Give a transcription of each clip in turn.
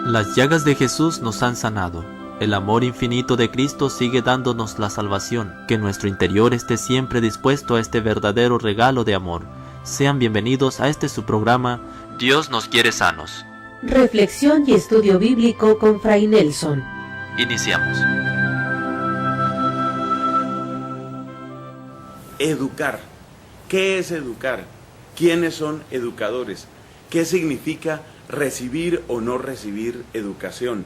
Las llagas de Jesús nos han sanado. El amor infinito de Cristo sigue dándonos la salvación. Que nuestro interior esté siempre dispuesto a este verdadero regalo de amor. Sean bienvenidos a su programa, Dios nos quiere sanos. Reflexión y estudio bíblico con Fray Nelson. Iniciamos. Educar. ¿Qué es educar? ¿Quiénes son educadores? ¿Qué significa recibir o no recibir educación?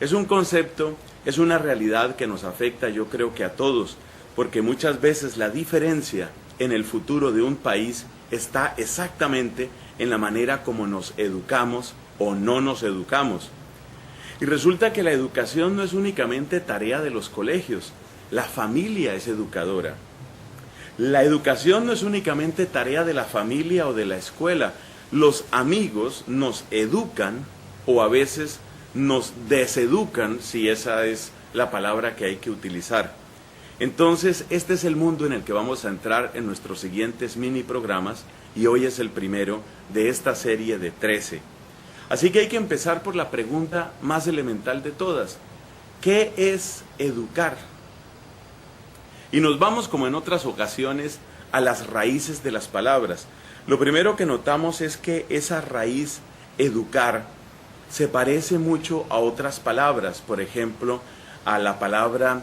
Es un concepto, es una realidad que nos afecta, yo creo que a todos, porque muchas veces la diferencia en el futuro de un país está exactamente en la manera como nos educamos o no nos educamos. Y resulta que la educación no es únicamente tarea de los colegios, la familia es educadora. La educación no es únicamente tarea de la familia o de la escuela. Los amigos nos educan o a veces nos deseducan, si esa es la palabra que hay que utilizar. Entonces, este es el mundo en el que vamos a entrar en nuestros siguientes mini programas y hoy es el primero de esta serie de 13. Así que hay que empezar por la pregunta más elemental de todas. ¿Qué es educar? Y nos vamos, como en otras ocasiones, a las raíces de las palabras. Lo primero que notamos es que esa raíz, educar, se parece mucho a otras palabras, por ejemplo, a la palabra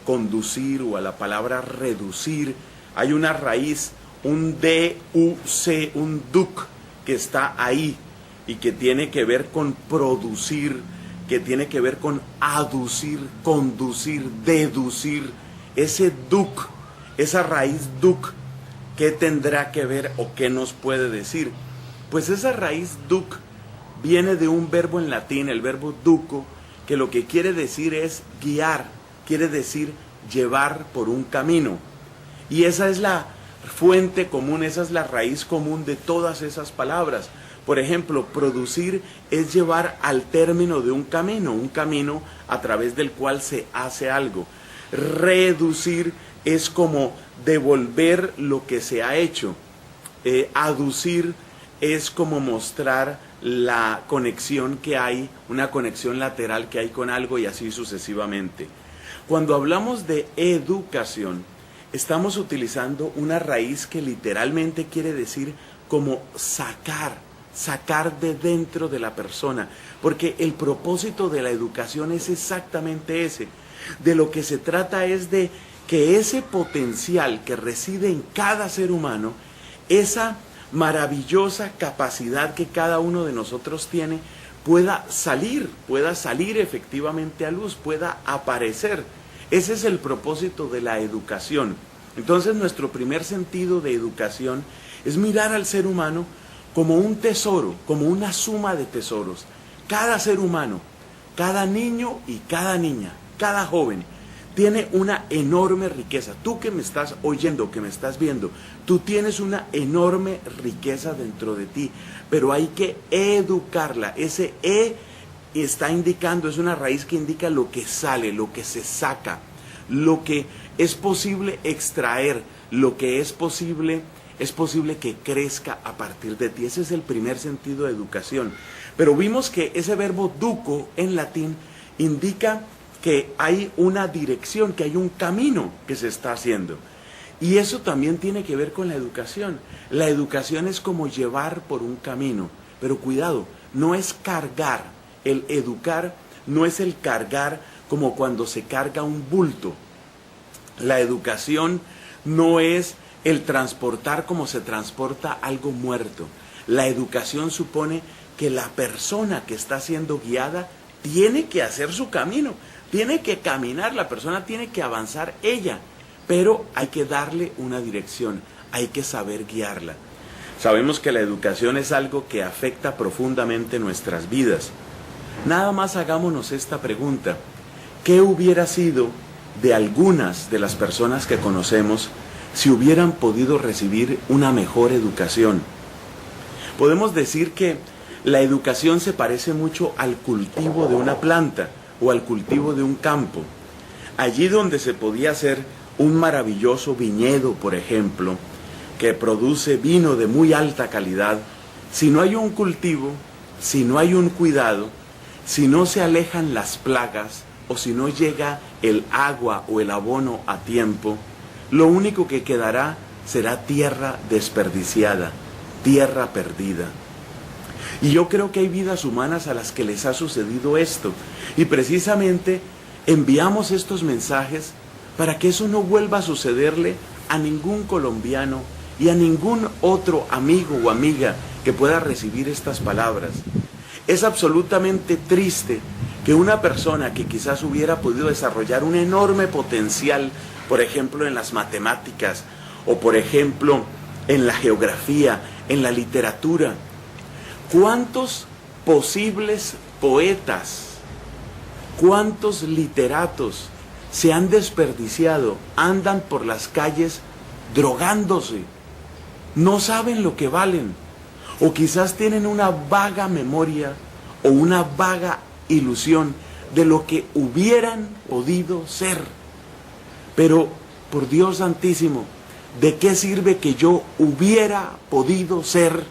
conducir o a la palabra reducir. Hay una raíz, un D-U-C, un duc, que está ahí y que tiene que ver con producir, que tiene que ver con aducir, conducir, deducir. Ese duc, esa raíz duc, ¿qué tendrá que ver o qué nos puede decir? Pues esa raíz duc viene de un verbo en latín, el verbo duco, que lo que quiere decir es guiar, quiere decir llevar por un camino. Y esa es la fuente común, esa es la raíz común de todas esas palabras. Por ejemplo, producir es llevar al término de un camino a través del cual se hace algo. Reducir es como devolver lo que se ha hecho. Aducir es como mostrar la conexión que hay, una conexión lateral que hay con algo y así sucesivamente. Cuando hablamos de educación, estamos utilizando una raíz que literalmente quiere decir como sacar de dentro de la persona, porque el propósito de la educación es exactamente ese. De lo que se trata es de que ese potencial que reside en cada ser humano, esa maravillosa capacidad que cada uno de nosotros tiene, pueda salir efectivamente a luz, pueda aparecer. Ese es el propósito de la educación. Entonces, nuestro primer sentido de educación es mirar al ser humano como un tesoro, como una suma de tesoros. Cada ser humano, cada niño y cada niña, cada joven, tiene una enorme riqueza. Tú que me estás oyendo, que me estás viendo, tú tienes una enorme riqueza dentro de ti, pero hay que educarla. Ese está indicando, es una raíz que indica lo que sale, lo que se saca, lo que es posible extraer, lo que es posible que crezca a partir de ti. Ese es el primer sentido de educación. Pero vimos que ese verbo duco en latín indica que hay una dirección, que hay un camino que se está haciendo. Y eso también tiene que ver con la educación. La educación es como llevar por un camino. Pero cuidado, no es cargar. El educar no es el cargar como cuando se carga un bulto. La educación no es el transportar como se transporta algo muerto. La educación supone que la persona que está siendo guiada tiene que hacer su camino. Tiene que caminar, la persona tiene que avanzar ella, pero hay que darle una dirección, hay que saber guiarla. Sabemos que la educación es algo que afecta profundamente nuestras vidas. Nada más hagámonos esta pregunta: ¿qué hubiera sido de algunas de las personas que conocemos si hubieran podido recibir una mejor educación? Podemos decir que la educación se parece mucho al cultivo de una planta o al cultivo de un campo. Allí donde se podía hacer un maravilloso viñedo, por ejemplo, que produce vino de muy alta calidad, si no hay un cultivo, si no hay un cuidado, si no se alejan las plagas o si no llega el agua o el abono a tiempo, lo único que quedará será tierra desperdiciada, tierra perdida. Y yo creo que hay vidas humanas a las que les ha sucedido esto. Y precisamente enviamos estos mensajes para que eso no vuelva a sucederle a ningún colombiano y a ningún otro amigo o amiga que pueda recibir estas palabras. Es absolutamente triste que una persona que quizás hubiera podido desarrollar un enorme potencial, por ejemplo en las matemáticas, o por ejemplo en la geografía, en la literatura, ¿cuántos posibles poetas, cuántos literatos se han desperdiciado, andan por las calles drogándose, no saben lo que valen, o quizás tienen una vaga memoria o una vaga ilusión de lo que hubieran podido ser? Pero, por Dios santísimo, ¿de qué sirve que yo hubiera podido ser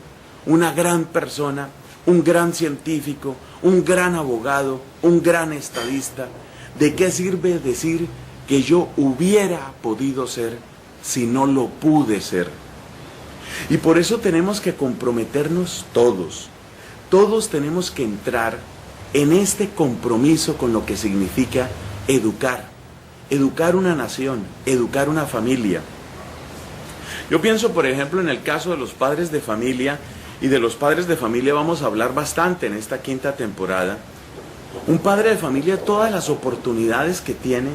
una gran persona, un gran científico, un gran abogado, un gran estadista? ¿De qué sirve decir que yo hubiera podido ser si no lo pude ser? Y por eso tenemos que comprometernos todos. Todos tenemos que entrar en este compromiso con lo que significa educar. Educar una nación, educar una familia. Yo pienso, por ejemplo, en el caso de los padres de familia, y de los padres de familia vamos a hablar bastante en esta quinta temporada. Un padre de familia, todas las oportunidades que tiene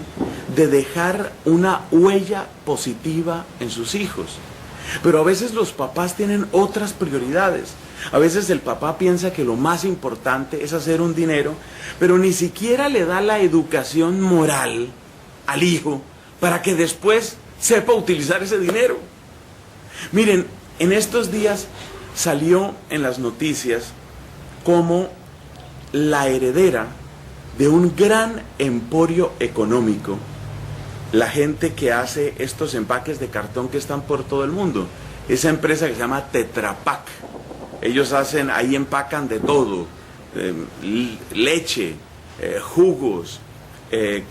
de dejar una huella positiva en sus hijos. Pero a veces los papás tienen otras prioridades. A veces el papá piensa que lo más importante es hacer un dinero, pero ni siquiera le da la educación moral al hijo para que después sepa utilizar ese dinero. Miren, en estos días salió en las noticias como la heredera de un gran emporio económico, la gente que hace estos empaques de cartón que están por todo el mundo, esa empresa que se llama Tetra Pak. Ellos hacen, ahí empacan de todo, leche, jugos,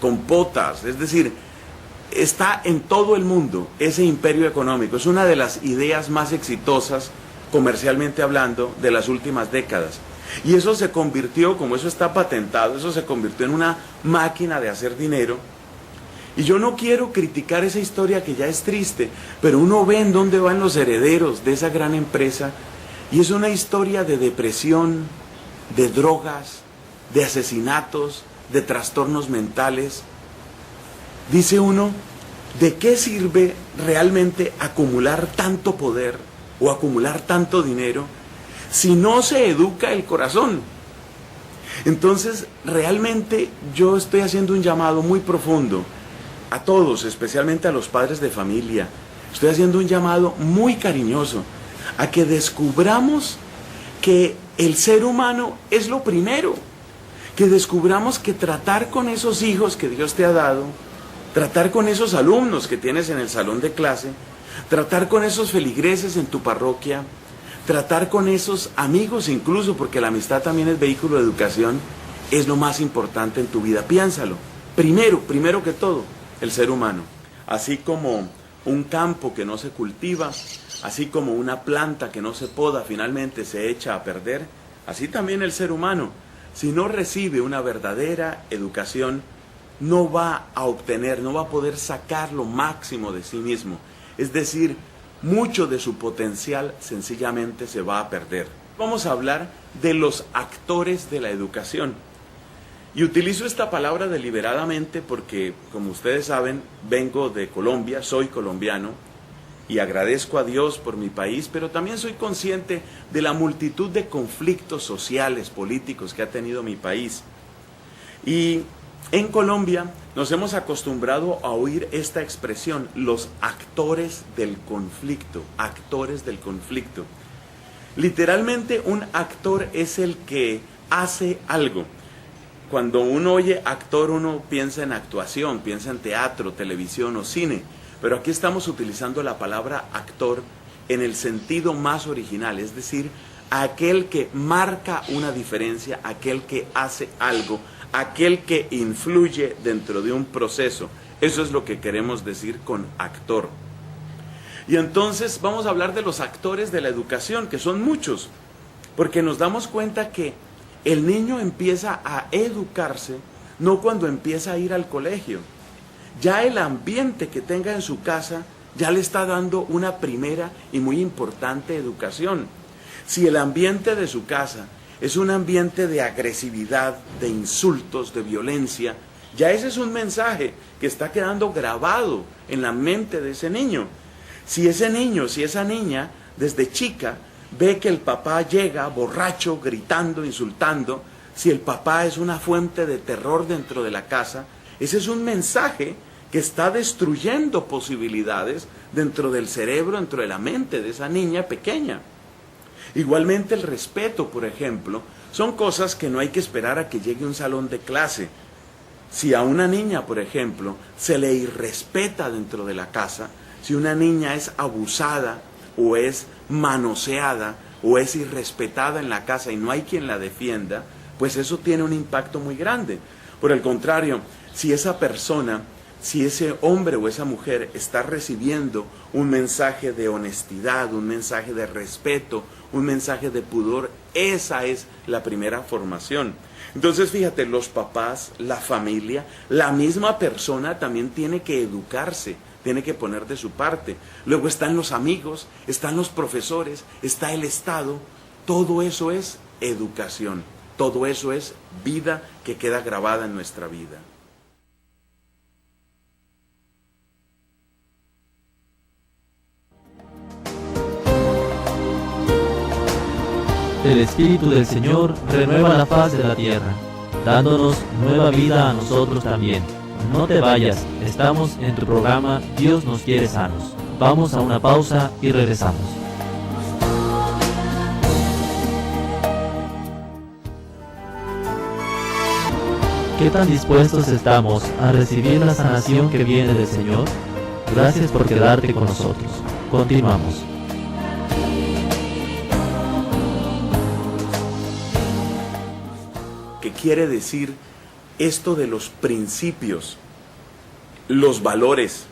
compotas, es decir, está en todo el mundo ese imperio económico. Es una de las ideas más exitosas, comercialmente hablando, de las últimas décadas. Y eso se convirtió, como eso está patentado, eso se convirtió en una máquina de hacer dinero. Y yo no quiero criticar esa historia que ya es triste, pero uno ve en dónde van los herederos de esa gran empresa, y es una historia de depresión, de drogas, de asesinatos, de trastornos mentales. Dice uno, ¿de qué sirve realmente acumular tanto poder o acumular tanto dinero si no se educa el corazón? Entonces, realmente yo estoy haciendo un llamado muy profundo a todos, especialmente a los padres de familia. Estoy haciendo un llamado muy cariñoso a que descubramos que el ser humano es lo primero, que descubramos que tratar con esos hijos que Dios te ha dado, tratar con esos alumnos que tienes en el salón de clase, tratar con esos feligreses en tu parroquia, tratar con esos amigos incluso, porque la amistad también es vehículo de educación, es lo más importante en tu vida. Piénsalo. Primero que todo, el ser humano. Así como un campo que no se cultiva, así como una planta que no se poda finalmente se echa a perder, así también el ser humano, si no recibe una verdadera educación, no va a obtener, no va a poder sacar lo máximo de sí mismo. Es decir, mucho de su potencial sencillamente se va a perder. Vamos a hablar de los actores de la educación. Y utilizo esta palabra deliberadamente porque, como ustedes saben, vengo de Colombia, soy colombiano y agradezco a Dios por mi país, pero también soy consciente de la multitud de conflictos sociales, políticos que ha tenido mi país. Y en Colombia nos hemos acostumbrado a oír esta expresión, los actores del conflicto, actores del conflicto. Literalmente un actor es el que hace algo. Cuando uno oye actor, uno piensa en actuación, piensa en teatro, televisión o cine, pero aquí estamos utilizando la palabra actor en el sentido más original, es decir, aquel que marca una diferencia, aquel que hace algo, aquel que influye dentro de un proceso. Eso es lo que queremos decir con actor. Y entonces vamos a hablar de los actores de la educación, que son muchos, porque nos damos cuenta que el niño empieza a educarse no cuando empieza a ir al colegio. Ya el ambiente que tenga en su casa ya le está dando una primera y muy importante educación. Si el ambiente de su casa es un ambiente de agresividad, de insultos, de violencia, ya ese es un mensaje que está quedando grabado en la mente de ese niño. Si ese niño, si esa niña, desde chica, ve que el papá llega borracho, gritando, insultando, si el papá es una fuente de terror dentro de la casa, ese es un mensaje que está destruyendo posibilidades dentro del cerebro, dentro de la mente de esa niña pequeña. Igualmente el respeto, por ejemplo, son cosas que no hay que esperar a que llegue un salón de clase. Si a una niña, por ejemplo, se le irrespeta dentro de la casa, si una niña es abusada o es manoseada o es irrespetada en la casa y no hay quien la defienda, pues eso tiene un impacto muy grande. Por el contrario, si esa persona, si ese hombre o esa mujer está recibiendo un mensaje de honestidad, un mensaje de respeto, un mensaje de pudor, esa es la primera formación. Entonces fíjate, los papás, la familia, la misma persona también tiene que educarse, tiene que poner de su parte. Luego están los amigos, están los profesores, está el Estado. Todo eso es educación, todo eso es vida que queda grabada en nuestra vida. El Espíritu del Señor renueva la faz de la tierra, dándonos nueva vida a nosotros también. No te vayas, estamos en tu programa Dios nos quiere sanos. Vamos a una pausa y regresamos. ¿Qué tan dispuestos estamos a recibir la sanación que viene del Señor? Gracias por quedarte con nosotros. Continuamos. ¿Qué quiere decir esto de los principios, los valores,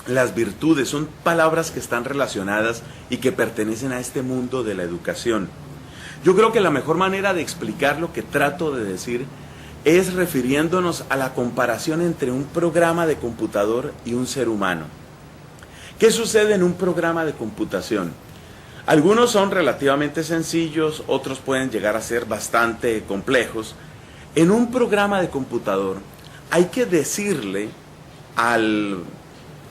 las virtudes? Son palabras que están relacionadas y que pertenecen a este mundo de la educación. Yo creo que la mejor manera de explicar lo que trato de decir es refiriéndonos a la comparación entre un programa de computador y un ser humano. ¿Qué sucede en un programa de computación? Algunos son relativamente sencillos, otros pueden llegar a ser bastante complejos. En un programa de computador hay que decirle al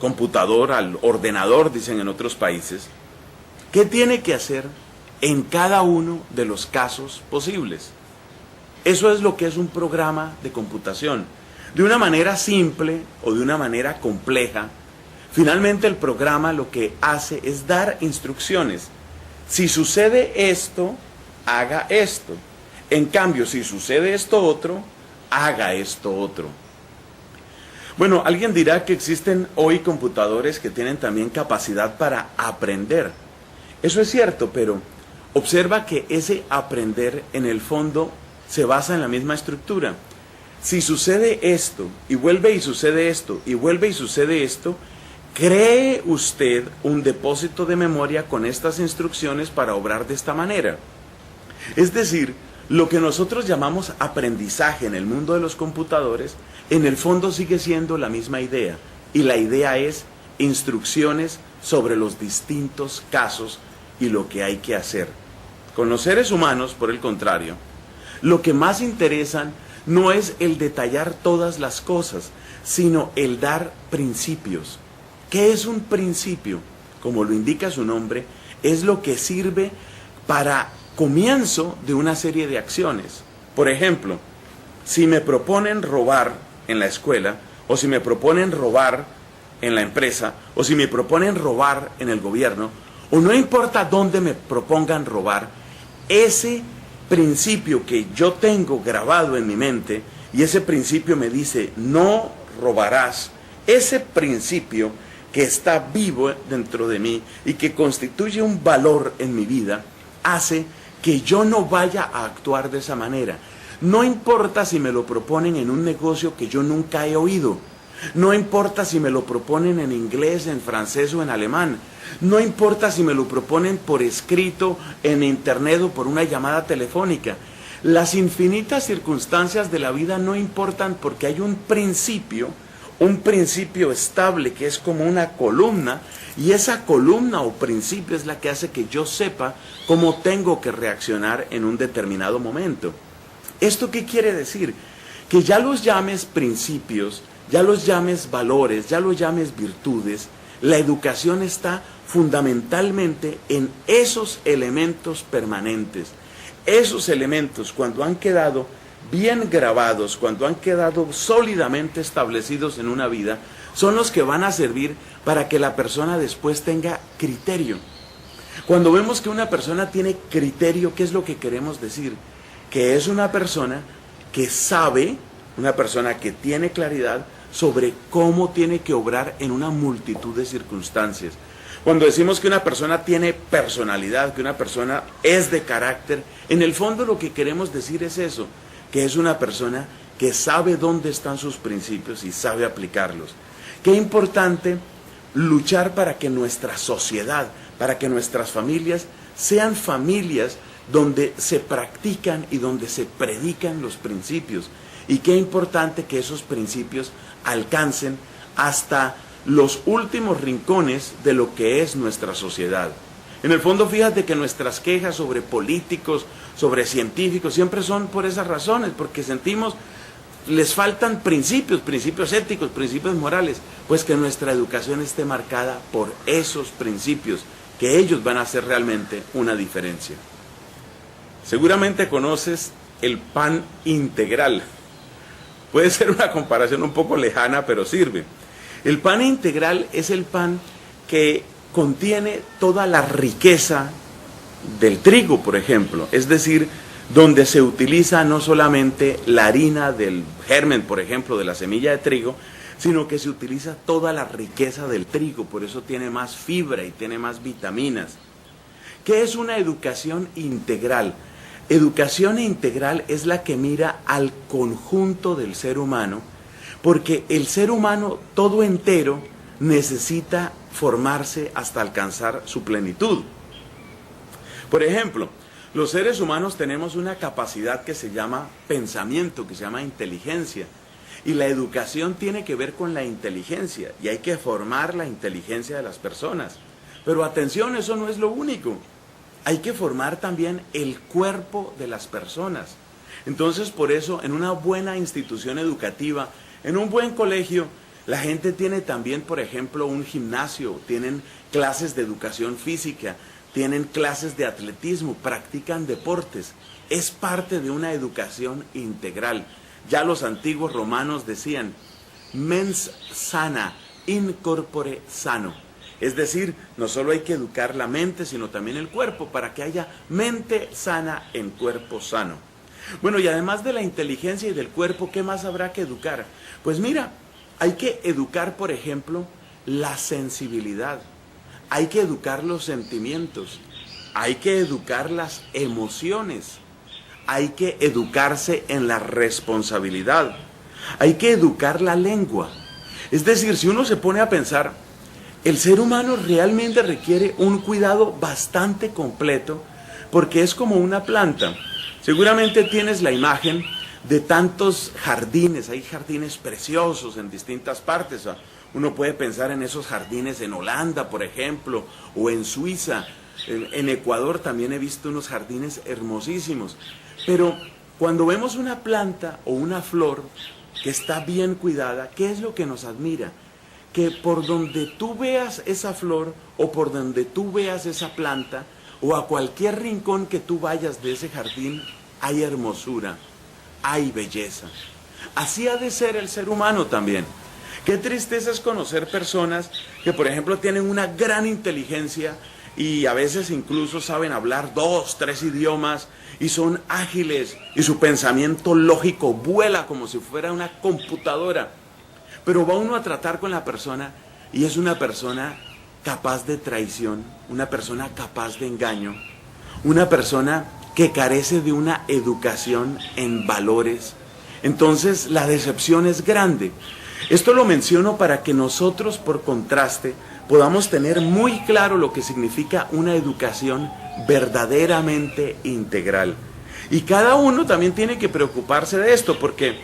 computador, al ordenador, dicen en otros países, qué tiene que hacer en cada uno de los casos posibles. Eso es lo que es un programa de computación. De una manera simple o de una manera compleja, finalmente el programa lo que hace es dar instrucciones. Si sucede esto, haga esto. En cambio, si sucede esto otro, haga esto otro. Bueno, alguien dirá que existen hoy computadores que tienen también capacidad para aprender. Eso es cierto, pero observa que ese aprender en el fondo se basa en la misma estructura. Si sucede esto, y vuelve y sucede esto, y vuelve y sucede esto, cree usted un depósito de memoria con estas instrucciones para obrar de esta manera. Es decir, lo que nosotros llamamos aprendizaje en el mundo de los computadores, en el fondo sigue siendo la misma idea. Y la idea es instrucciones sobre los distintos casos y lo que hay que hacer. Con los seres humanos, por el contrario, lo que más interesan no es el detallar todas las cosas, sino el dar principios. ¿Qué es un principio? Como lo indica su nombre, es lo que sirve para comienzo de una serie de acciones. Por ejemplo, si me proponen robar en la escuela, o si me proponen robar en la empresa, o si me proponen robar en el gobierno, o no importa dónde me propongan robar, ese principio que yo tengo grabado en mi mente, y ese principio me dice, no robarás, ese principio que está vivo dentro de mí y que constituye un valor en mi vida, hace que yo no vaya a actuar de esa manera. No importa si me lo proponen en un negocio que yo nunca he oído. No importa si me lo proponen en inglés, en francés o en alemán. No importa si me lo proponen por escrito, en internet o por una llamada telefónica. Las infinitas circunstancias de la vida no importan porque hay un principio estable que es como una columna, y esa columna o principio es la que hace que yo sepa cómo tengo que reaccionar en un determinado momento. ¿Esto qué quiere decir? Que ya los llames principios, ya los llames valores, ya los llames virtudes, la educación está fundamentalmente en esos elementos permanentes. Esos elementos, cuando han quedado bien grabados, cuando han quedado sólidamente establecidos en una vida, son los que van a servir para que la persona después tenga criterio. Cuando vemos que una persona tiene criterio, ¿qué es lo que queremos decir? Que es una persona que sabe, una persona que tiene claridad sobre cómo tiene que obrar en una multitud de circunstancias. Cuando decimos que una persona tiene personalidad, que una persona es de carácter, en el fondo lo que queremos decir es eso, que es una persona que sabe dónde están sus principios y sabe aplicarlos. Qué importante luchar para que nuestra sociedad, para que nuestras familias sean familias donde se practican y donde se predican los principios. Y qué importante que esos principios alcancen hasta los últimos rincones de lo que es nuestra sociedad. En el fondo, fíjate que nuestras quejas sobre políticos, sobre científicos, siempre son por esas razones, porque sentimos, les faltan principios éticos, principios morales, pues que nuestra educación esté marcada por esos principios, que ellos van a hacer realmente una diferencia. Seguramente conoces el pan integral. Puede ser una comparación un poco lejana, pero sirve. El pan integral es el pan que contiene toda la riqueza del trigo, por ejemplo. Es decir, donde se utiliza no solamente la harina del germen, por ejemplo, de la semilla de trigo, sino que se utiliza toda la riqueza del trigo. Por eso tiene más fibra y tiene más vitaminas. ¿Qué es una educación integral? Educación integral es la que mira al conjunto del ser humano, porque el ser humano todo entero necesita formarse hasta alcanzar su plenitud. Por ejemplo, los seres humanos tenemos una capacidad que se llama pensamiento, que se llama inteligencia, y la educación tiene que ver con la inteligencia, y hay que formar la inteligencia de las personas. Pero atención, eso no es lo único. Hay que formar también el cuerpo de las personas. Entonces, por eso, en una buena institución educativa, en un buen colegio, la gente tiene también, por ejemplo, un gimnasio, tienen clases de educación física, tienen clases de atletismo, practican deportes. Es parte de una educación integral. Ya los antiguos romanos decían, mens sana, in corpore sano. Es decir, no solo hay que educar la mente, sino también el cuerpo, para que haya mente sana en cuerpo sano. Bueno, y además de la inteligencia y del cuerpo, ¿qué más habrá que educar? Pues mira, hay que educar, por ejemplo, la sensibilidad. Hay que educar los sentimientos. Hay que educar las emociones. Hay que educarse en la responsabilidad. Hay que educar la lengua. Es decir, si uno se pone a pensar, el ser humano realmente requiere un cuidado bastante completo, porque es como una planta. Seguramente tienes la imagen de tantos jardines, hay jardines preciosos en distintas partes. Uno puede pensar en esos jardines en Holanda, por ejemplo, o en Suiza. En Ecuador también he visto unos jardines hermosísimos. Pero cuando vemos una planta o una flor que está bien cuidada, ¿qué es lo que nos admira? Que por donde tú veas esa flor o por donde tú veas esa planta o a cualquier rincón que tú vayas de ese jardín, hay hermosura, hay belleza. Así ha de ser el ser humano también. Qué tristeza es conocer personas que, por ejemplo, tienen una gran inteligencia y a veces incluso saben hablar 2, 3 idiomas y son ágiles y su pensamiento lógico vuela como si fuera una computadora. Pero va uno a tratar con la persona y es una persona capaz de traición, una persona capaz de engaño, una persona que carece de una educación en valores, entonces la decepción es grande. Esto lo menciono para que nosotros, por contraste, podamos tener muy claro lo que significa una educación verdaderamente integral. Y cada uno también tiene que preocuparse de esto, porque,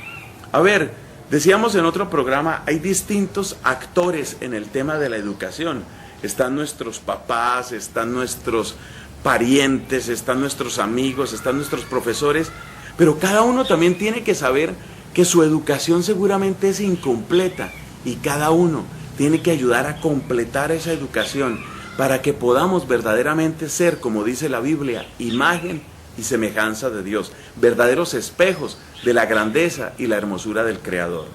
a ver, decíamos en otro programa, hay distintos actores en el tema de la educación. Están nuestros papás, están nuestros parientes, están nuestros amigos, están nuestros profesores, pero cada uno también tiene que saber que su educación seguramente es incompleta y cada uno tiene que ayudar a completar esa educación para que podamos verdaderamente ser, como dice la Biblia, imagen y semejanza de Dios, verdaderos espejos de la grandeza y la hermosura del Creador.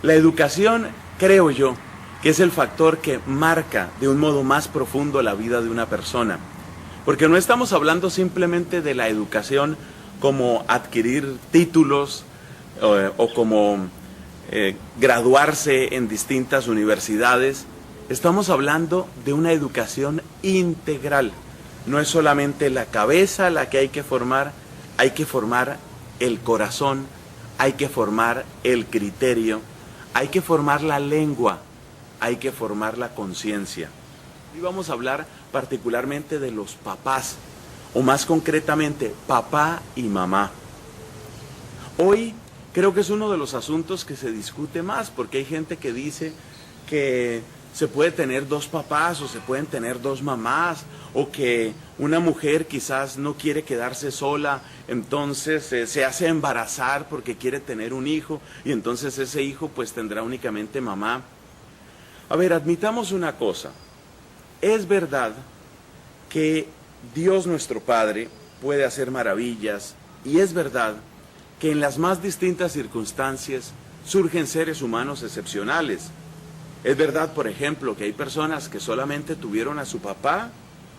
La educación, creo yo, que es el factor que marca de un modo más profundo la vida de una persona, porque no estamos hablando simplemente de la educación como adquirir títulos o como graduarse en distintas universidades. Estamos hablando de una educación integral. No es solamente la cabeza la que hay que formar el corazón, hay que formar el criterio, hay que formar la lengua, hay que formar la conciencia. Hoy vamos a hablar particularmente de los papás, o más concretamente, papá y mamá. Hoy creo que es uno de los asuntos que se discute más, porque hay gente que dice que se puede tener dos papás o se pueden tener dos mamás, o que una mujer quizás no quiere quedarse sola, entonces se hace embarazar porque quiere tener un hijo y entonces ese hijo pues tendrá únicamente mamá. A ver, admitamos una cosa, es verdad que Dios nuestro Padre puede hacer maravillas y es verdad que en las más distintas circunstancias surgen seres humanos excepcionales. Es verdad, por ejemplo, que hay personas que solamente tuvieron a su papá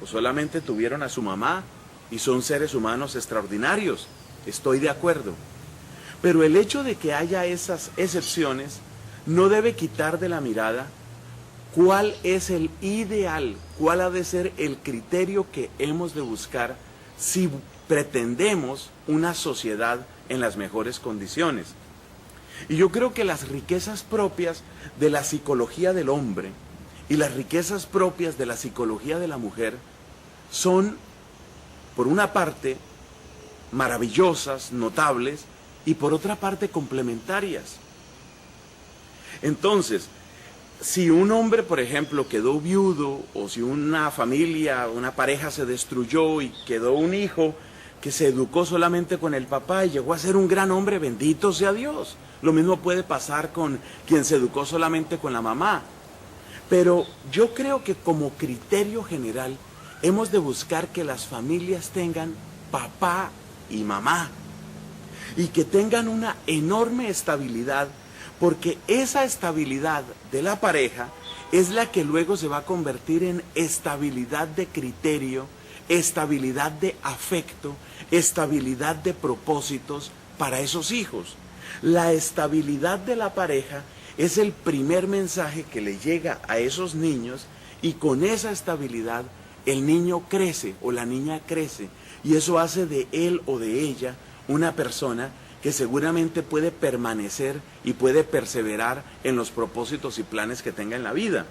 o solamente tuvieron a su mamá y son seres humanos extraordinarios. Estoy de acuerdo. Pero el hecho de que haya esas excepciones no debe quitar de la mirada cuál es el ideal, cuál ha de ser el criterio que hemos de buscar si pretendemos una sociedad en las mejores condiciones. Y yo creo que las riquezas propias de la psicología del hombre y las riquezas propias de la psicología de la mujer son, por una parte, maravillosas, notables, y por otra parte, complementarias. Entonces, si un hombre, por ejemplo, quedó viudo, o si una familia, una pareja se destruyó y quedó un hijo que se educó solamente con el papá y llegó a ser un gran hombre, bendito sea Dios. Lo mismo puede pasar con quien se educó solamente con la mamá. Pero yo creo que como criterio general hemos de buscar que las familias tengan papá y mamá y que tengan una enorme estabilidad, porque esa estabilidad de la pareja es la que luego se va a convertir en estabilidad de criterio, estabilidad de afecto, estabilidad de propósitos para esos hijos. La estabilidad de la pareja es el primer mensaje que le llega a esos niños y con esa estabilidad el niño crece o la niña crece y eso hace de él o de ella una persona que seguramente puede permanecer y puede perseverar en los propósitos y planes que tenga en la vida.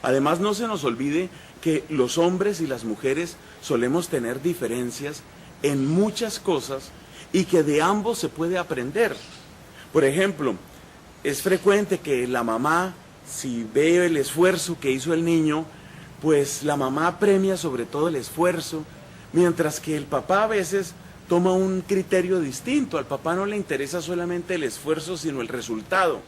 Además, no se nos olvide que los hombres y las mujeres solemos tener diferencias en muchas cosas y que de ambos se puede aprender. Por ejemplo, es frecuente que la mamá, si ve el esfuerzo que hizo el niño, pues la mamá premia sobre todo el esfuerzo, mientras que el papá a veces toma un criterio distinto. Al papá no le interesa solamente el esfuerzo, sino el resultado.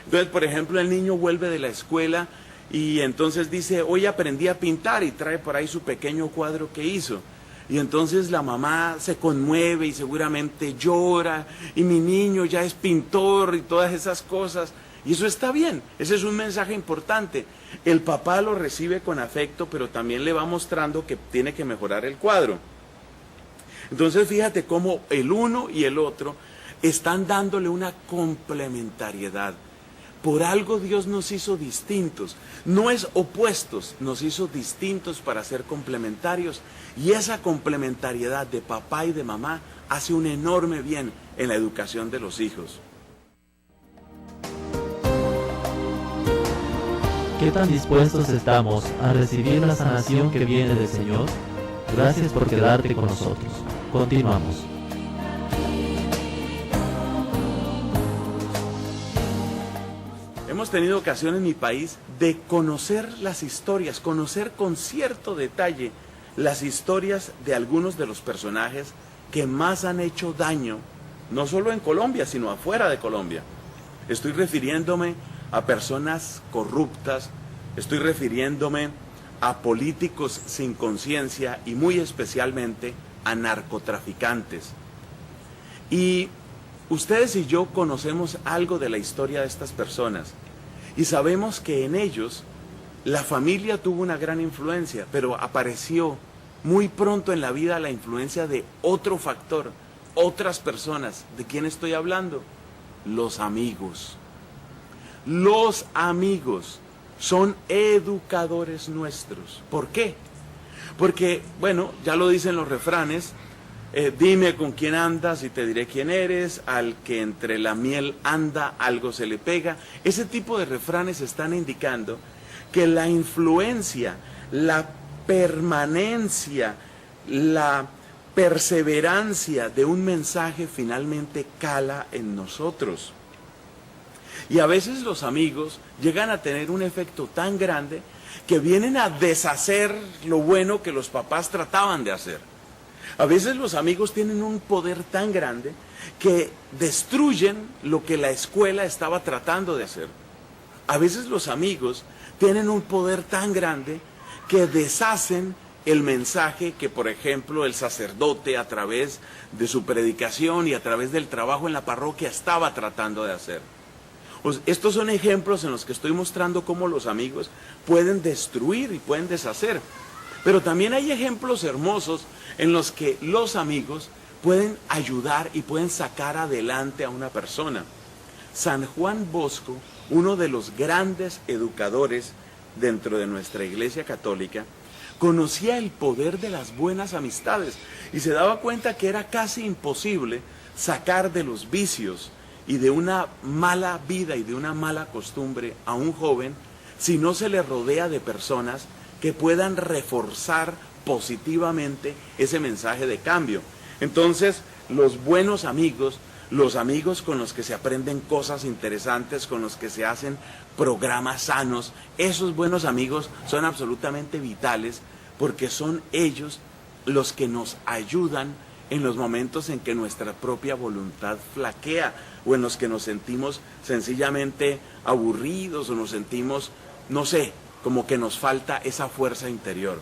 Entonces, por ejemplo, el niño vuelve de la escuela y entonces dice, hoy aprendí a pintar, y trae por ahí su pequeño cuadro que hizo. Y entonces la mamá se conmueve y seguramente llora, y mi niño ya es pintor y todas esas cosas. Y eso está bien, ese es un mensaje importante. El papá lo recibe con afecto, pero también le va mostrando que tiene que mejorar el cuadro. Entonces fíjate cómo el uno y el otro están dándole una complementariedad. Por algo Dios nos hizo distintos, no es opuestos, nos hizo distintos para ser complementarios, y esa complementariedad de papá y de mamá hace un enorme bien en la educación de los hijos. ¿Qué tan dispuestos estamos a recibir la sanación que viene del Señor? Gracias por quedarte con nosotros. Continuamos. Hemos tenido ocasión en mi país de conocer las historias, conocer con cierto detalle las historias de algunos de los personajes que más han hecho daño, no solo en Colombia, sino afuera de Colombia. Estoy refiriéndome a personas corruptas, estoy refiriéndome a políticos sin conciencia y muy especialmente a narcotraficantes. Y ustedes y yo conocemos algo de la historia de estas personas y sabemos que en ellos la familia tuvo una gran influencia, pero apareció muy pronto en la vida la influencia de otro factor, otras personas. ¿De quién estoy hablando? Los amigos. Los amigos son educadores nuestros. ¿Por qué? Porque, bueno, ya lo dicen los refranes, dime con quién andas y te diré quién eres, al que entre la miel anda, algo se le pega. Ese tipo de refranes están indicando que la influencia, la permanencia, la perseverancia de un mensaje finalmente cala en nosotros. Y a veces los amigos llegan a tener un efecto tan grande que vienen a deshacer lo bueno que los papás trataban de hacer. A veces los amigos tienen un poder tan grande que destruyen lo que la escuela estaba tratando de hacer. A veces los amigos tienen un poder tan grande que deshacen el mensaje que, por ejemplo, el sacerdote a través de su predicación y a través del trabajo en la parroquia estaba tratando de hacer. Pues estos son ejemplos en los que estoy mostrando cómo los amigos pueden destruir y pueden deshacer. Pero también hay ejemplos hermosos en los que los amigos pueden ayudar y pueden sacar adelante a una persona. San Juan Bosco, uno de los grandes educadores dentro de nuestra Iglesia Católica, conocía el poder de las buenas amistades y se daba cuenta que era casi imposible sacar de los vicios y de una mala vida y de una mala costumbre a un joven si no se le rodea de personas que puedan reforzar positivamente ese mensaje de cambio. Entonces, los buenos amigos, los amigos con los que se aprenden cosas interesantes, con los que se hacen programas sanos, esos buenos amigos son absolutamente vitales porque son ellos los que nos ayudan en los momentos en que nuestra propia voluntad flaquea o en los que nos sentimos sencillamente aburridos o nos sentimos, no sé, como que nos falta esa fuerza interior.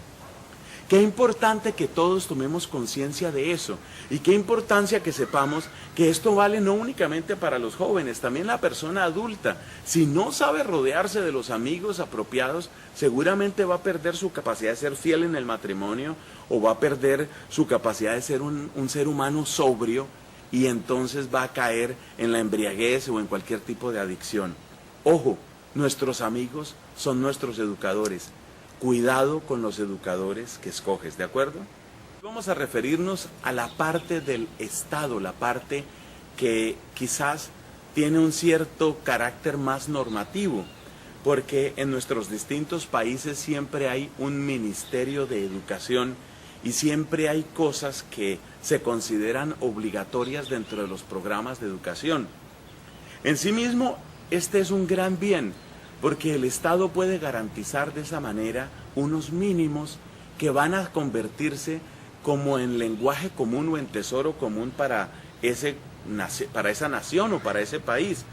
Qué importante que todos tomemos conciencia de eso y qué importancia que sepamos que esto vale no únicamente para los jóvenes, también la persona adulta. Si no sabe rodearse de los amigos apropiados, seguramente va a perder su capacidad de ser fiel en el matrimonio o va a perder su capacidad de ser un ser humano sobrio y entonces va a caer en la embriaguez o en cualquier tipo de adicción. Ojo, nuestros amigos son nuestros educadores. Cuidado con los educadores que escoges, ¿de acuerdo? Vamos a referirnos a la parte del Estado, la parte que quizás tiene un cierto carácter más normativo, porque en nuestros distintos países siempre hay un ministerio de educación y siempre hay cosas que se consideran obligatorias dentro de los programas de educación. En sí mismo, este es un gran bien, porque el Estado puede garantizar de esa manera unos mínimos que van a convertirse como en lenguaje común o en tesoro común para esa nación o para ese país.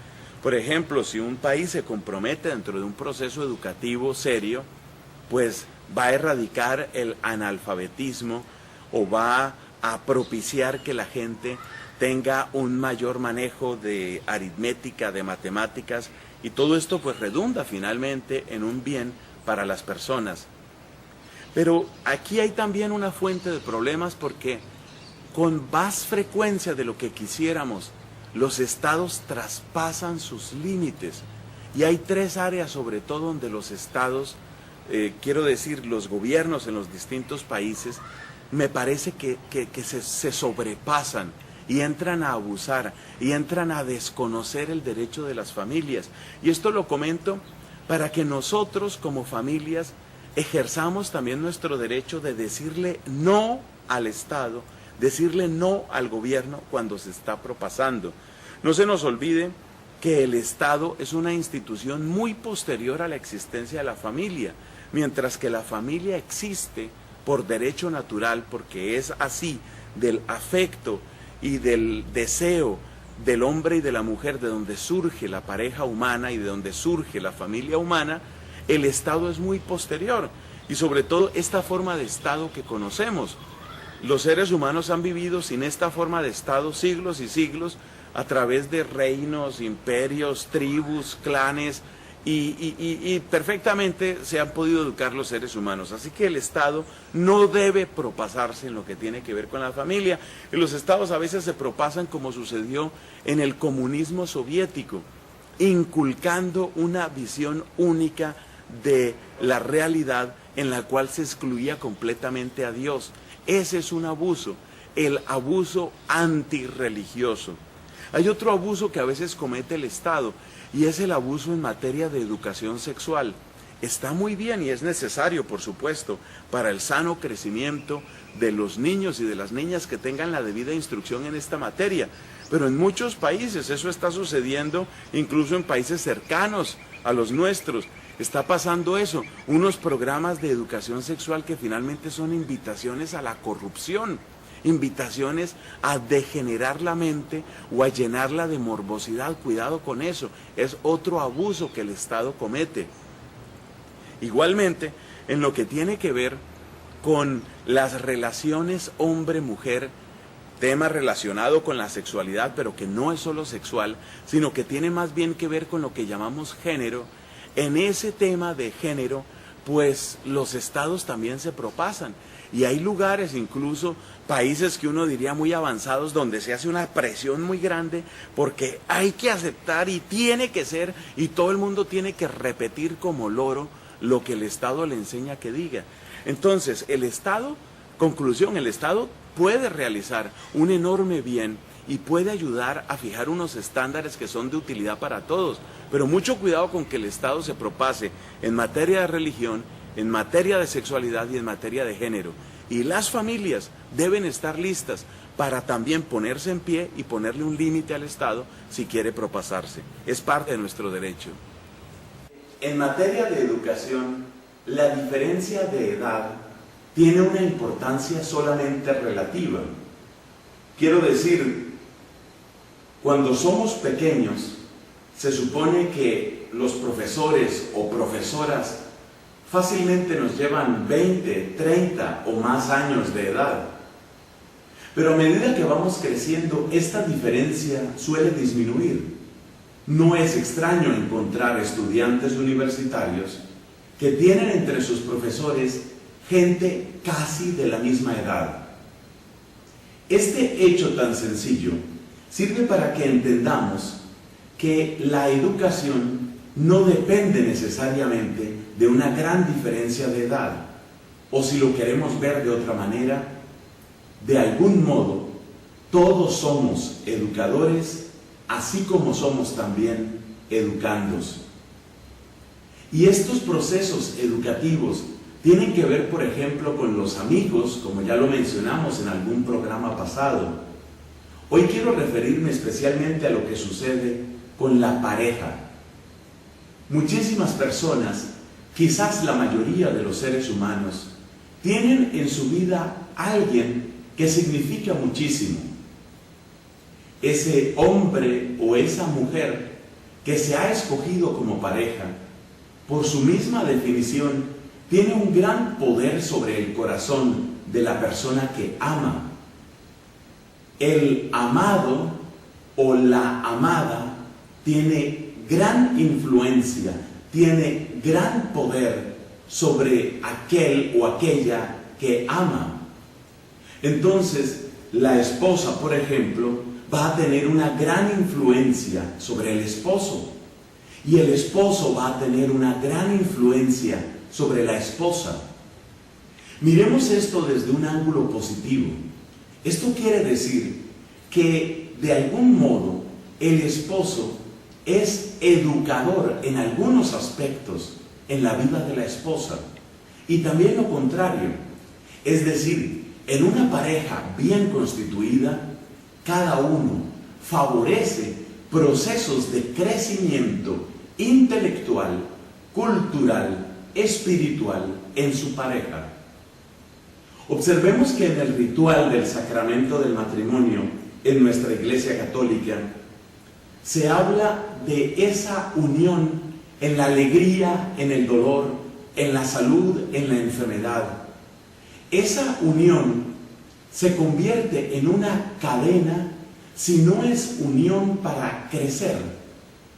Por ejemplo, si un país se compromete dentro de un proceso educativo serio, pues va a erradicar el analfabetismo o va a propiciar que la gente tenga un mayor manejo de aritmética, de matemáticas, y todo esto pues redunda finalmente en un bien para las personas. Pero aquí hay también una fuente de problemas porque con más frecuencia de lo que quisiéramos, los estados traspasan sus límites Y hay 3 áreas sobre todo donde los estados, quiero decir, los gobiernos en los distintos países, me parece que se sobrepasan y entran a abusar y entran a desconocer el derecho de las familias. Y esto lo comento para que nosotros como familias ejerzamos también nuestro derecho de decirle no al Estado, decirle no al gobierno cuando se está propasando. No se nos olvide que el Estado es una institución muy posterior a la existencia de la familia, mientras que la familia existe por derecho natural, porque es así, del afecto y del deseo del hombre y de la mujer, de donde surge la pareja humana y de donde surge la familia humana. El Estado es muy posterior, y sobre todo esta forma de Estado que conocemos. Los seres humanos han vivido sin esta forma de Estado siglos y siglos, a través de reinos, imperios, tribus, clanes, y perfectamente se han podido educar los seres humanos. Así que el Estado no debe propasarse en lo que tiene que ver con la familia. Y los estados a veces se propasan, como sucedió en el comunismo soviético, inculcando una visión única de la realidad en la cual se excluía completamente a Dios. Ese es un abuso, el abuso antirreligioso. Hay otro abuso que a veces comete el Estado, y es el abuso en materia de educación sexual. Está muy bien y es necesario, por supuesto, para el sano crecimiento de los niños y de las niñas que tengan la debida instrucción en esta materia. Pero en muchos países eso está sucediendo, incluso en países cercanos a los nuestros. Está pasando eso, unos programas de educación sexual que finalmente son invitaciones a la corrupción, invitaciones a degenerar la mente o a llenarla de morbosidad. Cuidado con eso, es otro abuso que el Estado comete. Igualmente, en lo que tiene que ver con las relaciones hombre-mujer, tema relacionado con la sexualidad, pero que no es solo sexual, sino que tiene más bien que ver con lo que llamamos género. En ese tema de género, pues los estados también se propasan. Y hay lugares, incluso países que uno diría muy avanzados, donde se hace una presión muy grande porque hay que aceptar y tiene que ser, y todo el mundo tiene que repetir como loro lo que el Estado le enseña que diga. Entonces, el Estado, conclusión, el Estado puede realizar un enorme bien y puede ayudar a fijar unos estándares que son de utilidad para todos, pero mucho cuidado con que el Estado se propase en materia de religión, en materia de sexualidad y en materia de género. Y las familias deben estar listas para también ponerse en pie y ponerle un límite al Estado si quiere propasarse. Es parte de nuestro derecho. En materia de educación, la diferencia de edad tiene una importancia solamente relativa. Quiero decir, cuando somos pequeños, se supone que los profesores o profesoras fácilmente nos llevan 20, 30 o más años de edad. Pero a medida que vamos creciendo, esta diferencia suele disminuir. No es extraño encontrar estudiantes universitarios que tienen entre sus profesores gente casi de la misma edad. Este hecho tan sencillo sirve para que entendamos que la educación no depende necesariamente de una gran diferencia de edad, o si lo queremos ver de otra manera, de algún modo todos somos educadores, así como somos también educandos. Y estos procesos educativos tienen que ver, por ejemplo, con los amigos, como ya lo mencionamos en algún programa pasado. Hoy quiero referirme especialmente a lo que sucede con la pareja. Muchísimas personas, quizás la mayoría de los seres humanos, tienen en su vida a alguien que significa muchísimo. Ese hombre o esa mujer que se ha escogido como pareja, por su misma definición, tiene un gran poder sobre el corazón de la persona que ama. El amado o la amada tiene gran influencia, tiene gran poder sobre aquel o aquella que ama. Entonces, la esposa, por ejemplo, va a tener una gran influencia sobre el esposo. y el esposo va a tener una gran influencia sobre la esposa. Miremos esto desde un ángulo positivo. Esto quiere decir que de algún modo el esposo es educador en algunos aspectos en la vida de la esposa, y también lo contrario. Es decir, en una pareja bien constituida, cada uno favorece procesos de crecimiento intelectual, cultural, espiritual en su pareja. Observemos que en el ritual del sacramento del matrimonio en nuestra Iglesia Católica se habla de esa unión en la alegría, en el dolor, en la salud, en la enfermedad. Esa unión se convierte en una cadena si no es unión para crecer,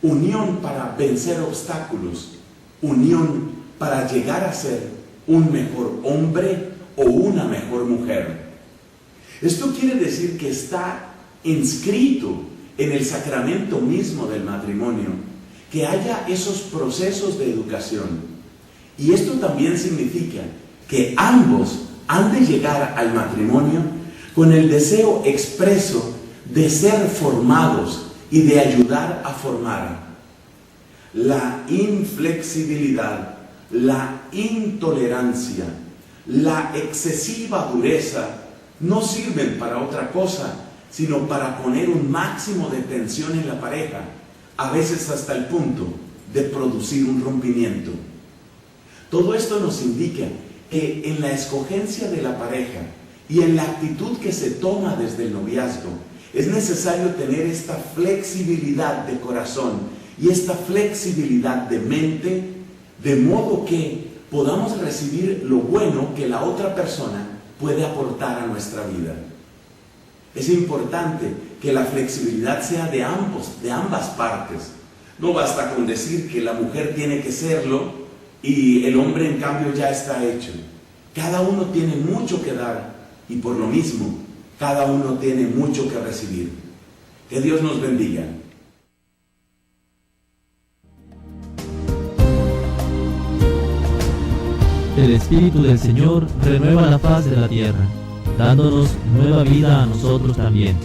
unión para vencer obstáculos, unión para llegar a ser un mejor hombre o una mejor mujer. Esto quiere decir que está inscrito en el sacramento mismo del matrimonio, que haya esos procesos de educación. Y esto también significa que ambos han de llegar al matrimonio con el deseo expreso de ser formados y de ayudar a formar. La inflexibilidad, la intolerancia, la excesiva dureza no sirven para otra cosa, sino para poner un máximo de tensión en la pareja, a veces hasta el punto de producir un rompimiento. Todo esto nos indica que en la escogencia de la pareja y en la actitud que se toma desde el noviazgo, es necesario tener esta flexibilidad de corazón y esta flexibilidad de mente, de modo que podamos recibir lo bueno que la otra persona puede aportar a nuestra vida. Es importante que la flexibilidad sea de ambas partes. No basta con decir que la mujer tiene que serlo y el hombre en cambio ya está hecho. Cada uno tiene mucho que dar y por lo mismo, cada uno tiene mucho que recibir. Que Dios nos bendiga. El Espíritu del Señor renueva la faz de la tierra, dándonos nueva vida a nosotros también.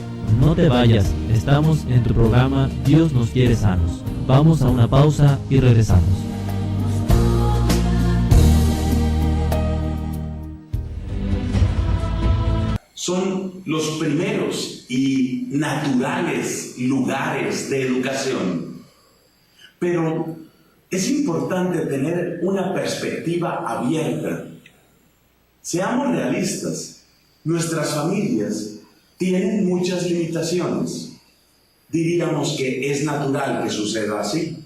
No te vayas, estamos en tu programa Dios nos quiere sanos. Vamos a una pausa y regresamos. Son los primeros y naturales lugares de educación. Pero es importante tener una perspectiva abierta. Seamos realistas, nuestras familias tienen muchas limitaciones. Diríamos que es natural que suceda así.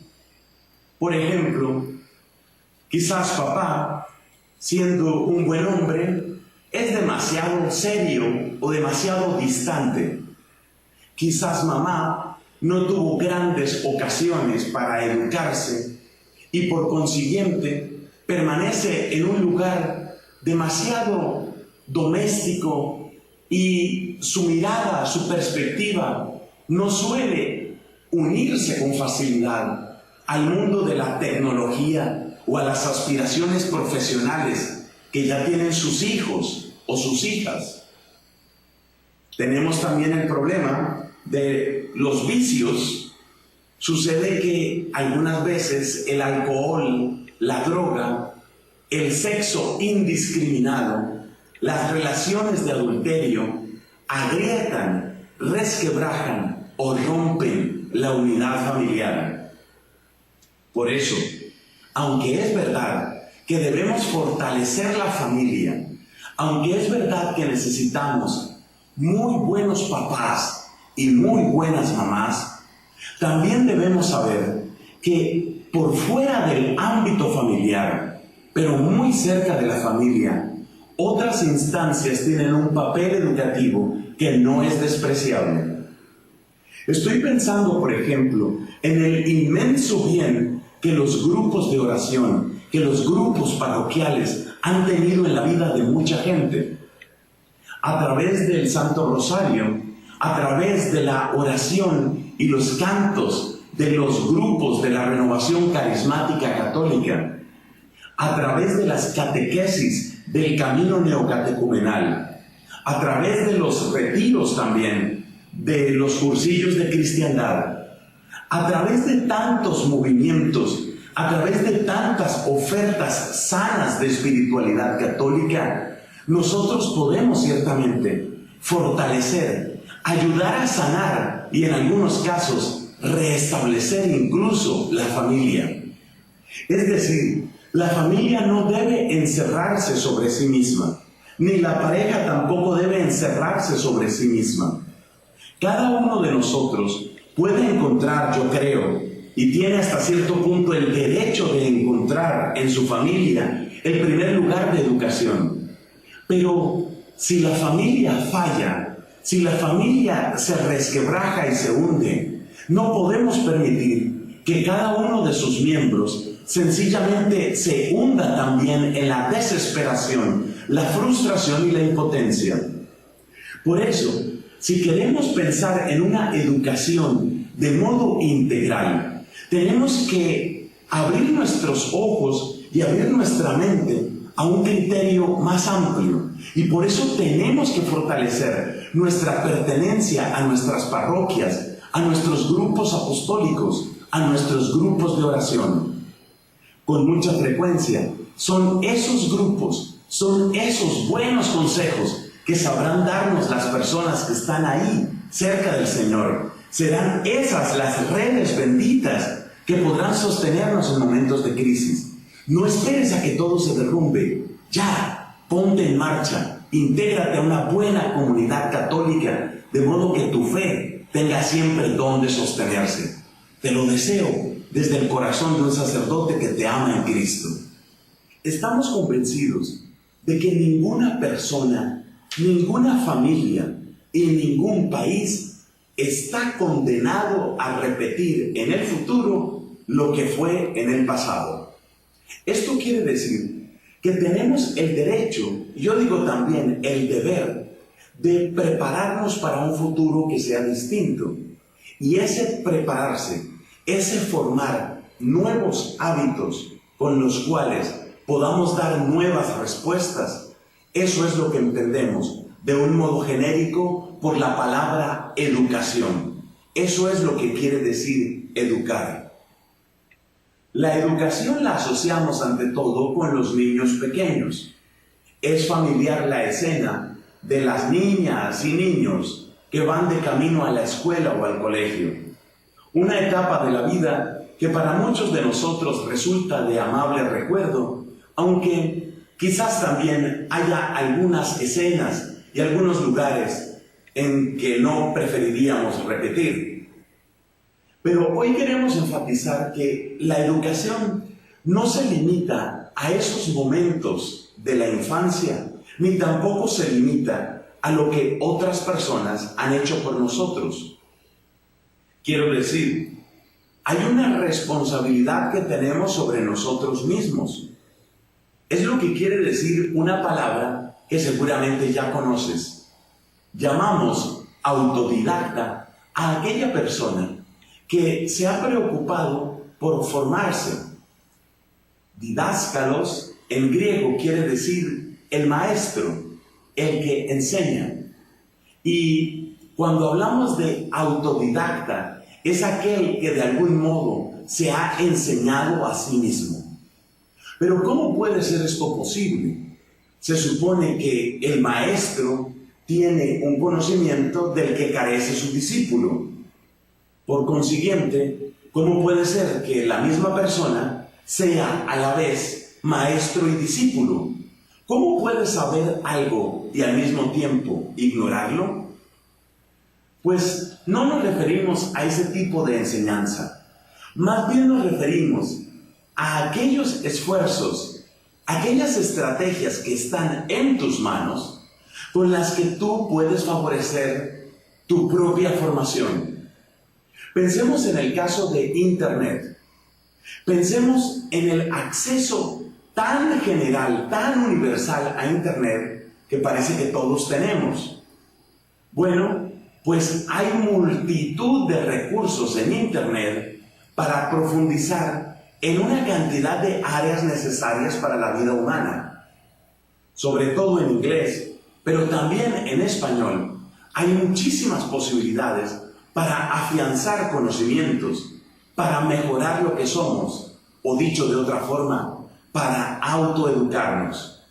Por ejemplo, quizás papá, siendo un buen hombre, es demasiado serio o demasiado distante. Quizás mamá no tuvo grandes ocasiones para educarse y por consiguiente permanece en un lugar demasiado doméstico y su mirada, su perspectiva no suele unirse con facilidad al mundo de la tecnología o a las aspiraciones profesionales que ya tienen sus hijos o sus hijas. Tenemos también el problema de los vicios. Sucede que algunas veces el alcohol, la droga, el sexo indiscriminado, las relaciones de adulterio agrietan, resquebrajan o rompen la unidad familiar. Por eso, aunque es verdad que debemos fortalecer la familia, aunque es verdad que necesitamos muy buenos papás y muy buenas mamás, también debemos saber que por fuera del ámbito familiar, pero muy cerca de la familia, otras instancias tienen un papel educativo que no es despreciable. Estoy pensando, por ejemplo, en el inmenso bien que los grupos de oración, que los grupos parroquiales han tenido en la vida de mucha gente. A través del Santo Rosario, a través de la oración y los cantos de los grupos de la renovación carismática católica, a través de las catequesis del camino neocatecumenal, a través de los retiros también, de los cursillos de cristiandad, a través de tantos movimientos, a través de tantas ofertas sanas de espiritualidad católica, nosotros podemos ciertamente fortalecer, ayudar a sanar y en algunos casos restablecer incluso la familia. Es decir, la familia no debe encerrarse sobre sí misma, ni la pareja tampoco debe encerrarse sobre sí misma. Cada uno de nosotros puede encontrar, yo creo, y tiene hasta cierto punto el derecho de encontrar en su familia el primer lugar de educación. Pero si la familia falla, si la familia se resquebraja y se hunde, no podemos permitir que cada uno de sus miembros sencillamente se hunda también en la desesperación, la frustración y la impotencia. Por eso, si queremos pensar en una educación de modo integral, tenemos que abrir nuestros ojos y abrir nuestra mente a un criterio más amplio. Y por eso tenemos que fortalecer nuestra pertenencia a nuestras parroquias, a nuestros grupos apostólicos, a nuestros grupos de oración. Con mucha frecuencia, son esos grupos, son esos buenos consejos que sabrán darnos las personas que están ahí, cerca del Señor. Serán esas las redes benditas que podrán sostenernos en momentos de crisis. No esperes a que todo se derrumbe. Ya, ponte en marcha, intégrate a una buena comunidad católica, de modo que tu fe tenga siempre donde sostenerse. Te lo deseo desde el corazón de un sacerdote que te ama en Cristo. Estamos convencidos de que ninguna persona, ninguna familia y ningún país está condenado a repetir en el futuro lo que fue en el pasado. Esto quiere decir que tenemos el derecho, yo digo también el deber, de prepararnos para un futuro que sea distinto. Y ese prepararse, ese formar nuevos hábitos con los cuales podamos dar nuevas respuestas, eso es lo que entendemos de un modo genérico por la palabra educación. Eso es lo que quiere decir educar. La educación la asociamos ante todo con los niños pequeños. Es familiar la escena de las niñas y niños que van de camino a la escuela o al colegio. Una etapa de la vida que para muchos de nosotros resulta de amable recuerdo, aunque quizás también haya algunas escenas y algunos lugares en que no preferiríamos repetir. Pero hoy queremos enfatizar que la educación no se limita a esos momentos de la infancia, ni tampoco se limita a lo que otras personas han hecho por nosotros. Quiero decir, hay una responsabilidad que tenemos sobre nosotros mismos. Es lo que quiere decir una palabra que seguramente ya conoces. Llamamos autodidacta a aquella persona que se ha preocupado por formarse. Didáscalos, en griego, quiere decir el maestro, el que enseña. Y cuando hablamos de autodidacta, es aquel que de algún modo se ha enseñado a sí mismo. Pero ¿cómo puede ser esto posible? Se supone que el maestro tiene un conocimiento del que carece su discípulo. Por consiguiente, ¿cómo puede ser que la misma persona sea a la vez maestro y discípulo? ¿Cómo puede saber algo y al mismo tiempo ignorarlo? Pues no nos referimos a ese tipo de enseñanza. Más bien nos referimos a aquellos esfuerzos, aquellas estrategias que están en tus manos, con las que tú puedes favorecer tu propia formación. Pensemos en el caso de Internet. Pensemos en el acceso tan general, tan universal a Internet que parece que todos tenemos. Bueno, pues hay multitud de recursos en Internet para profundizar en una cantidad de áreas necesarias para la vida humana, sobre todo en inglés, pero también en español. Hay muchísimas posibilidades para afianzar conocimientos, para mejorar lo que somos, o dicho de otra forma, para autoeducarnos.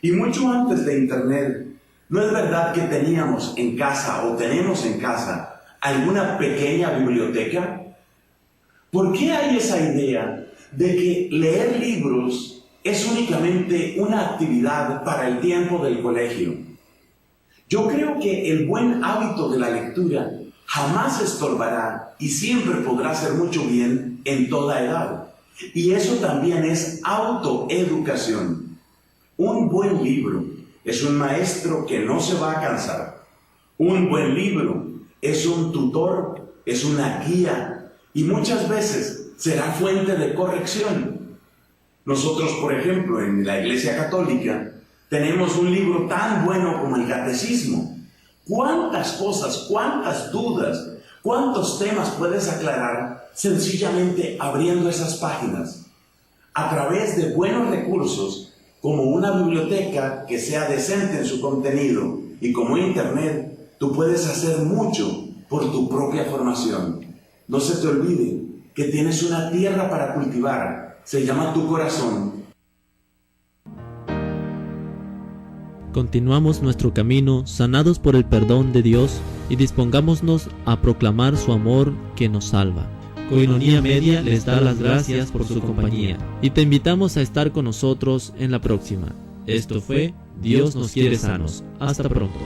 Y mucho antes de Internet, ¿no es verdad que teníamos en casa o tenemos en casa alguna pequeña biblioteca? ¿Por qué hay esa idea de que leer libros es únicamente una actividad para el tiempo del colegio? Yo creo que el buen hábito de la lectura jamás estorbará y siempre podrá hacer mucho bien en toda edad. Y eso también es autoeducación. Un buen libro es un maestro que no se va a cansar. Un buen libro es un tutor, es una guía y muchas veces será fuente de corrección. Nosotros, por ejemplo, en la Iglesia Católica, tenemos un libro tan bueno como el Catecismo. ¿Cuántas cosas, cuántas dudas, cuántos temas puedes aclarar sencillamente abriendo esas páginas? A través de buenos recursos, como una biblioteca que sea decente en su contenido y como Internet, tú puedes hacer mucho por tu propia formación. No se te olvide que tienes una tierra para cultivar, se llama tu corazón. Continuamos nuestro camino sanados por el perdón de Dios y dispongámonos a proclamar su amor que nos salva. Koinonia Media les da las gracias por su compañía y te invitamos a estar con nosotros en la próxima. Esto fue Dios nos quiere sanos. Hasta pronto.